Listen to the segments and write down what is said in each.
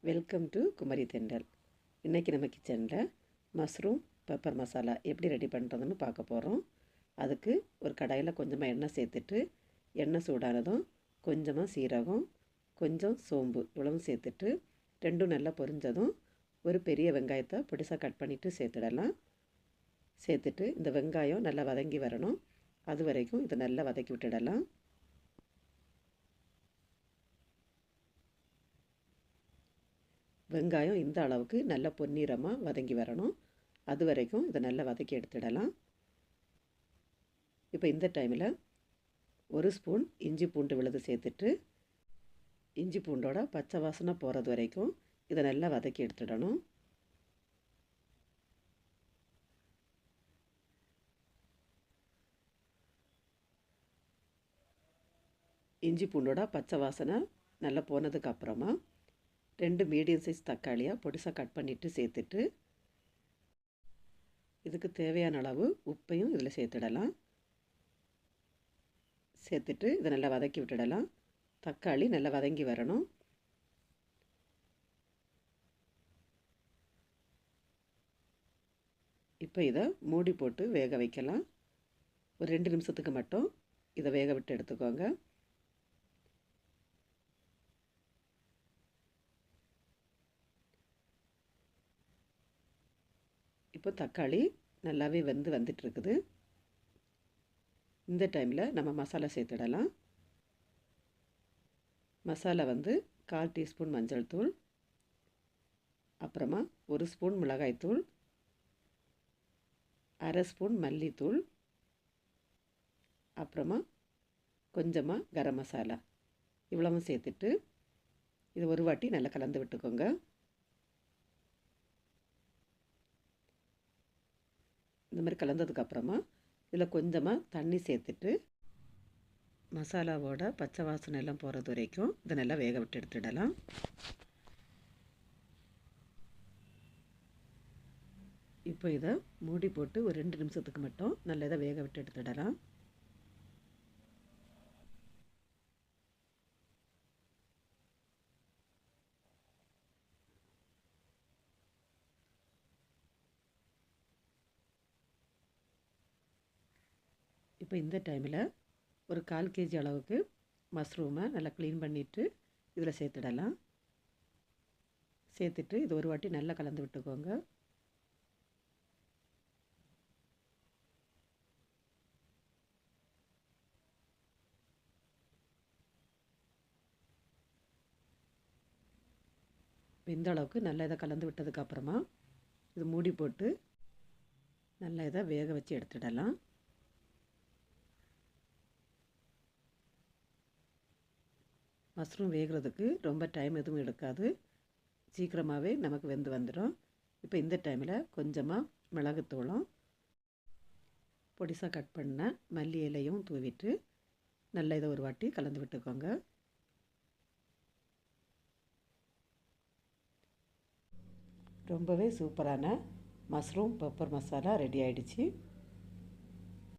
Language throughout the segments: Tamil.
வெல்கம் டு குமரி தென்றல். இன்றைக்கி நம்ம கிச்சனில் மஷ்ரூம் பெப்பர் மசாலா எப்படி ரெடி பண்ணுறதுன்னு பார்க்க போகிறோம். அதுக்கு ஒரு கடாயில் கொஞ்சமாக எண்ணெய் சேர்த்துட்டு, எண்ணெய் சூடானதும் கொஞ்சமாக சீரகம், கொஞ்சம் சோம்பு இவ்வளவும் சேர்த்துட்டு, ரெண்டும் நல்லா பொரிஞ்சதும் ஒரு பெரிய வெங்காயத்தை பொடிசாக கட் பண்ணிவிட்டு சேர்த்துடலாம். சேர்த்துட்டு இந்த வெங்காயம் நல்லா வதங்கி வரணும். அது வரைக்கும் இதை நல்லா வதக்கி விட்டுடலாம். வெங்காயம் இந்த அளவுக்கு நல்லா பொன்னிறமாக வதங்கி வரணும். அது வரைக்கும் இதை நல்லா வதக்கி எடுத்துடலாம். இப்போ இந்த டைமில் ஒரு ஸ்பூன் இஞ்சி பூண்டு விழுது சேர்த்துட்டு, இஞ்சி பூண்டோட பச்சை வாசனை போகிறது வரைக்கும் இதை நல்லா வதக்கி எடுத்துடணும். இஞ்சி பூண்டோட பச்சை வாசனை நல்லா போனதுக்கு அப்புறமா 2 மீடியம் சைஸ் தக்காளியாக பொடிசாக கட் பண்ணிவிட்டு சேர்த்துட்டு, இதுக்கு தேவையான அளவு உப்பையும் இதில் சேர்த்துடலாம். சேர்த்துட்டு இதை நல்லா வதக்கி விட்டுடலாம். தக்காளி நல்லா வதங்கி வரணும். இப்போ இதை மூடி போட்டு வேக வைக்கலாம். ஒரு 2 நிமிஷத்துக்கு மட்டும் இதை வேக விட்டு எடுத்துக்கோங்க. இப்போ தக்காளி நல்லாவே வந்துட்டுருக்குது. இந்த டைமில் நம்ம மசாலா சேர்த்துடலாம். மசாலா 1/4 டீஸ்பூன் மஞ்சள் தூள், அப்புறமா 1 ஸ்பூன் மிளகாய்த்தூள், 1/2 ஸ்பூன் மல்லித்தூள், அப்புறமா கொஞ்சமாக கரம் மசாலா இவ்வளவும் சேர்த்துட்டு இது ஒரு வாட்டி நல்லா கலந்து விட்டுக்கோங்க. இந்த மாதிரி கலந்ததுக்கப்புறமா இதில் கொஞ்சமாக தண்ணி சேர்த்துட்டு, மசாலாவோட பச்சை வாசனை எல்லாம் போகிறது வரைக்கும் இதை நல்லா வேக விட்டு எடுத்துடலாம். இப்போ இதை மூடி போட்டு ஒரு 2 நிமிஷத்துக்கு மட்டும் நல்லா இதை வேக விட்டு எடுத்துடலாம். இப்போ இந்த டைமில் ஒரு 1/4 kg அளவுக்கு மஷ்ரூமை நல்லா க்ளீன் பண்ணிவிட்டு இதில் சேர்த்துடலாம். சேர்த்துட்டு இது ஒரு வாட்டி நல்லா கலந்து விட்டுக்கோங்க. இந்த அளவுக்கு நல்லா இதை கலந்து விட்டதுக்கப்புறமா இது மூடி போட்டு நல்லா இதை வேக வச்சு எடுத்துடலாம். மஷ்ரூம் வேகிறதுக்கு ரொம்ப டைம் எதுவும் எடுக்காது, சீக்கிரமாகவே நமக்கு வெந்து வந்துடும். இப்போ இந்த டைமில் கொஞ்சமாக மிளகுத்தூளும் பொடிசாக கட் பண்ண மல்லி இலையும் தூவிட்டு நல்லா இதை ஒரு வாட்டி கலந்து விட்டுக்கோங்க. ரொம்பவே சூப்பரான மஷ்ரூம் பெப்பர் மசாலா ரெடி ஆகிடுச்சு.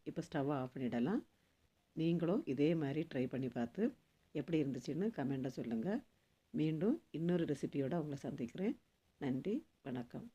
இப்போ ஸ்டவ்வை ஆஃப் பண்ணிடலாம். நீங்களும் இதே மாதிரி ட்ரை பண்ணி பார்த்து எப்படி இருந்துச்சுன்னு கமெண்ட்டில் சொல்லுங்கள். மீண்டும் இன்னொரு ரெசிபியோடு உங்களை சந்திக்கிறேன். நன்றி, வணக்கம்.